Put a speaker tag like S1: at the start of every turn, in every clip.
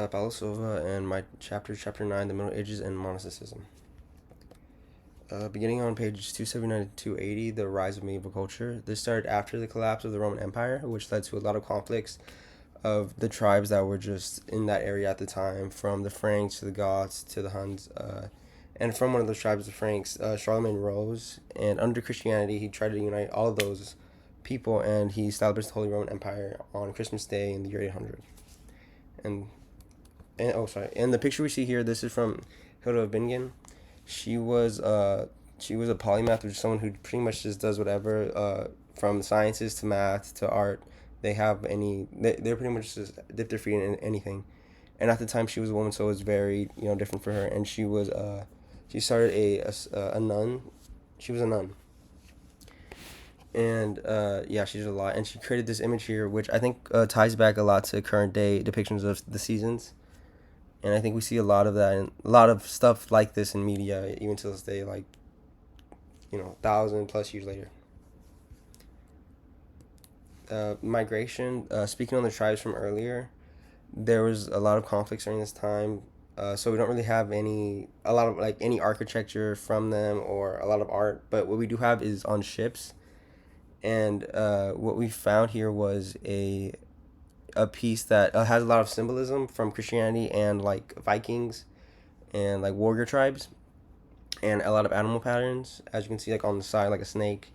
S1: Paulo Silva, and my chapter 9, the Middle Ages and Monasticism. Beginning on pages 279 to 280, the rise of medieval culture. This started after the collapse of the Roman Empire, which led to a lot of conflicts of the tribes that were just in that area at the time, from the Franks to the Goths to the Huns. And from one of those tribes, the Franks, Charlemagne rose, and under Christianity, he tried to unite all of those people, and he established the Holy Roman Empire on Christmas Day in the year 800. And and the picture we see here, this is from Hilda of Bingen. She was a polymath, which is someone who pretty much just does whatever, from sciences to math to art. They're pretty much just dip their feet in anything. And at the time, she was a woman, so it was very different for her. And she started a nun. She was a nun. And yeah, she did a lot, and she created this image here, which I think ties back a lot to current day depictions of the seasons. And I think we see a lot of that and a lot of stuff like this in media, even to this day, like, 1,000+ years later. Migration, speaking on the tribes from earlier, there was a lot of conflicts during this time. So we don't really have a lot of like any architecture from them or a lot of art, but what we do have is on ships. And what we found here was a piece that has a lot of symbolism from Christianity and like Vikings and like warrior tribes, and a lot of animal patterns, as you can see, like on the side, like a snake.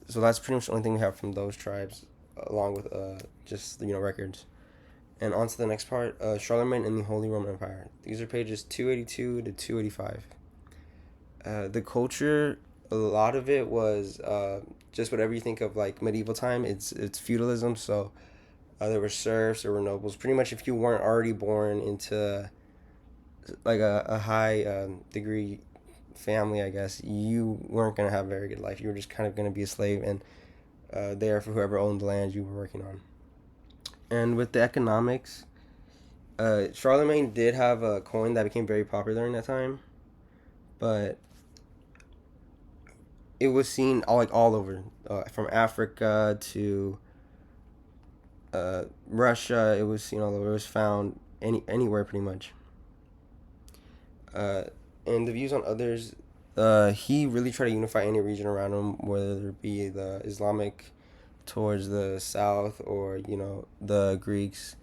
S1: So that's pretty much the only thing we have from those tribes, along with just records. And on to the next part, Charlemagne and the Holy Roman Empire. These are pages 282 to 285. The culture, a lot of it was just whatever you think of like medieval time. It's feudalism, so there were serfs, there were nobles. Pretty much, if you weren't already born into like a high degree family, I guess, you weren't going to have a very good life. You were just kind of going to be a slave and there for whoever owned the land you were working on. And with the economics, Charlemagne did have a coin that became very popular during that time, but it was seen all over, from Africa to Russia. It was seen all over. It was found anywhere pretty much. And the views on others, he really tried to unify any region around him, whether it be the Islamic towards the south or the Greeks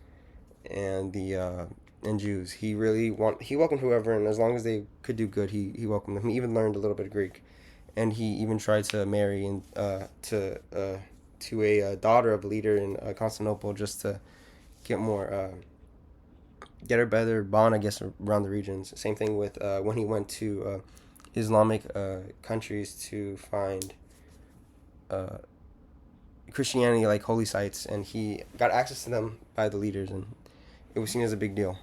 S1: and the and Jews. He welcomed whoever, and as long as they could do good, he welcomed them. He even learned a little bit of Greek, and he even tried to marry and to a daughter of a leader in Constantinople, just to get more get a better bond, I guess, around the regions. Same thing with when he went to Islamic countries to find Christianity, like holy sites, and he got access to them by the leaders, and it was seen as a big deal.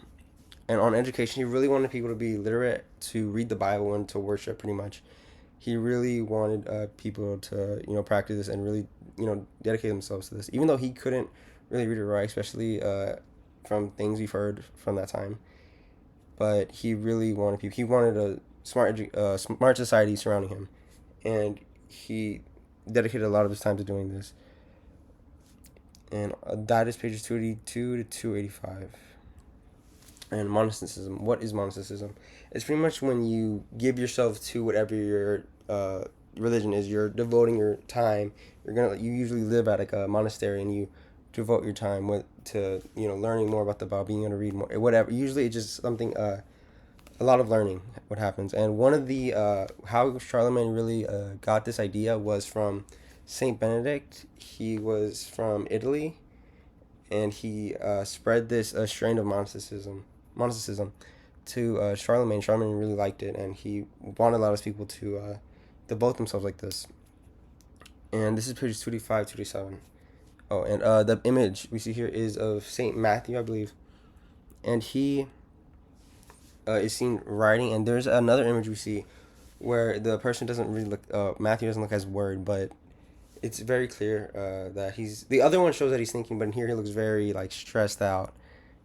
S1: And on education, he really wanted people to be literate, to read the Bible, and to worship. Pretty much, he really wanted people to practice this and really dedicate themselves to this. Even though he couldn't really read or write, especially from things we've heard from that time, but he really wanted people. He wanted a smart society surrounding him, and he dedicated a lot of his time to doing this. And that is pages 282 to 285. And monasticism. What is monasticism? It's pretty much when you give yourself to whatever your religion is. You're devoting your time. You usually live at like a monastery, and you devote your time to learning more about the Bible, being able to read more, whatever. Usually, it's just something a lot of learning what happens. And one of the how Charlemagne really got this idea was from Saint Benedict. He was from Italy, and he spread this strain of monasticism to Charlemagne. Charlemagne really liked it, and he wanted a lot of people to devote themselves like this. And this is pages 285, 287. Oh, and the image we see here is of Saint Matthew, I believe, and he is seen writing. And there's another image we see where the person doesn't really look. Matthew doesn't look as worried, but it's very clear that he's. The other one shows that he's thinking, but in here he looks very like stressed out,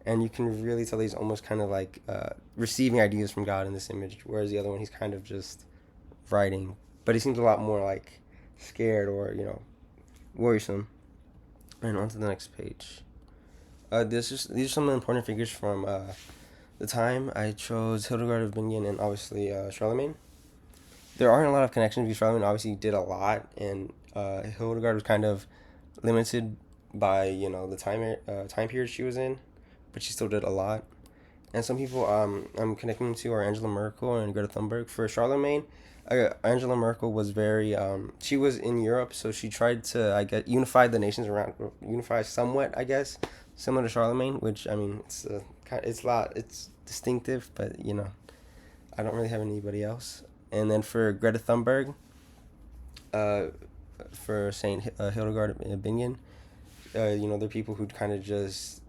S1: and you can really tell he's almost kind of like receiving ideas from God in this image, whereas the other one he's kind of just writing, but he seems a lot more like scared or worrisome. And on to the next page. These are some important figures from the time. I chose Hildegard of Bingen and obviously Charlemagne. There aren't a lot of connections because Charlemagne obviously did a lot, and Hildegard was kind of limited by the time period she was in, but she still did a lot. And some people I'm connecting to are Angela Merkel and Greta Thunberg. For Charlemagne, Angela Merkel was very she was in Europe, so she tried to unify the nations around, unify somewhat, I guess, similar to Charlemagne, which I mean it's distinctive, but I don't really have anybody else. And then for Greta Thunberg, uh, for Saint Hildegard of Bingen, they're people who kind of just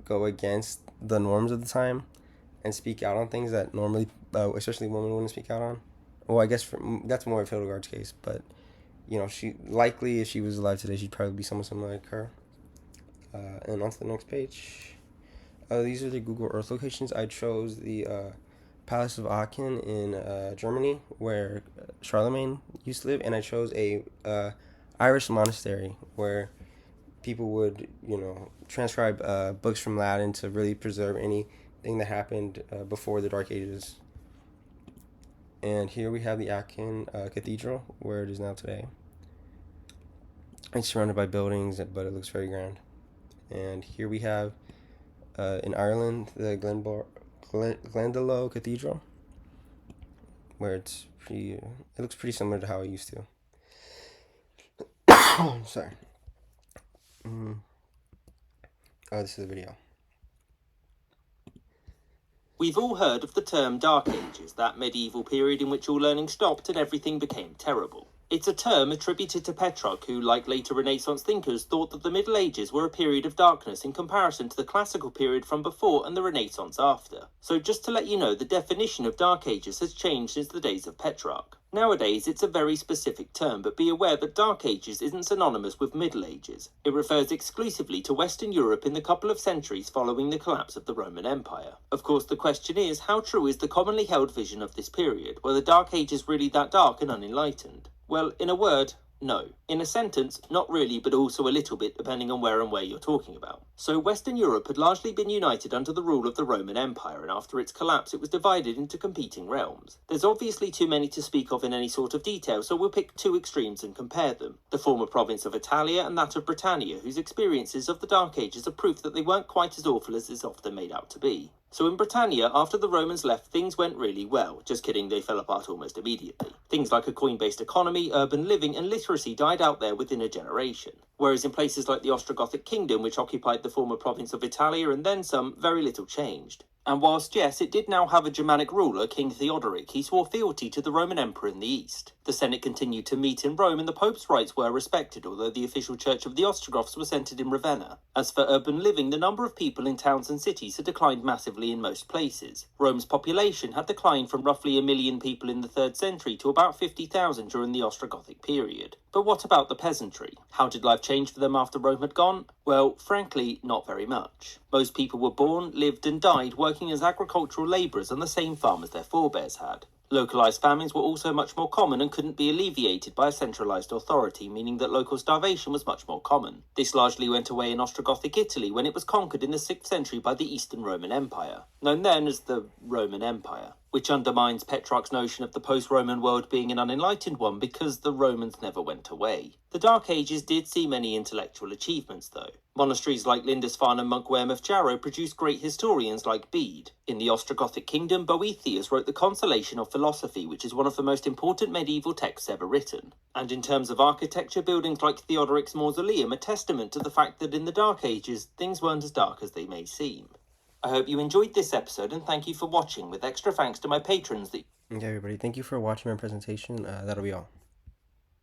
S1: go against the norms of the time and speak out on things that normally, especially women, wouldn't speak out on. Well, I guess that's more of Hildegard's case, but she likely, if she was alive today, she'd probably be someone similar like her. And on to the next page. These are the Google Earth locations. I chose the Palace of Aachen in Germany, where Charlemagne used to live, and I chose a Irish monastery where people would, transcribe books from Latin to really preserve anything that happened before the Dark Ages. And here we have the Aachen Cathedral, where it is now today. It's surrounded by buildings, but it looks very grand. And here we have, in Ireland, the Glendalough Cathedral, where it looks pretty similar to how it used to. Sorry. Oh, this is a video.
S2: We've all heard of the term Dark Ages, that medieval period in which all learning stopped and everything became terrible. It's a term attributed to Petrarch, who, like later Renaissance thinkers, thought that the Middle Ages were a period of darkness in comparison to the classical period from before and the Renaissance after. So just to let you know, the definition of Dark Ages has changed since the days of Petrarch. Nowadays, it's a very specific term, but be aware that Dark Ages isn't synonymous with Middle Ages. It refers exclusively to Western Europe in the couple of centuries following the collapse of the Roman Empire. Of course, the question is, how true is the commonly held vision of this period? Were the Dark Ages really that dark and unenlightened? Well, in a word, no. In a sentence, not really, but also a little bit, depending on where and where you're talking about. So Western Europe had largely been united under the rule of the Roman Empire, and after its collapse it was divided into competing realms. There's obviously too many to speak of in any sort of detail, so we'll pick two extremes and compare them. The former province of Italia and that of Britannia, whose experiences of the Dark Ages are proof that they weren't quite as awful as is often made out to be. So in Britannia, after the Romans left, things went really well. Just kidding, they fell apart almost immediately. Things like a coin-based economy, urban living, and literacy died out there within a generation. Whereas in places like the Ostrogothic Kingdom, which occupied the former province of Italia and then some, very little changed. And whilst, yes, it did now have a Germanic ruler, King Theodoric, he swore fealty to the Roman Emperor in the east. The Senate continued to meet in Rome and the Pope's rights were respected, although the official church of the Ostrogoths was centred in Ravenna. As for urban living, the number of people in towns and cities had declined massively in most places. Rome's population had declined from roughly 1 million people in the 3rd century to about 50,000 during the Ostrogothic period. But what about the peasantry? How did life change for them after Rome had gone? Well, frankly, not very much. Most people were born, lived and died working as agricultural labourers on the same farm as their forebears had. Localised famines were also much more common and couldn't be alleviated by a centralised authority, meaning that local starvation was much more common. This largely went away in Ostrogothic Italy when it was conquered in the 6th century by the Eastern Roman Empire, known then as the Roman Empire, which undermines Petrarch's notion of the post-Roman world being an unenlightened one because the Romans never went away. The Dark Ages did see many intellectual achievements, though. Monasteries like Lindisfarne and Monk Wearmouth Jarrow produced great historians like Bede. In the Ostrogothic kingdom, Boethius wrote the Consolation of Philosophy, which is one of the most important medieval texts ever written. And in terms of architecture, buildings like Theodoric's mausoleum are testament to the fact that in the Dark Ages, things weren't as dark as they may seem. I hope you enjoyed this episode and thank you for watching, with extra thanks to my patrons that...
S1: Okay, everybody, thank you for watching my presentation. That'll be all.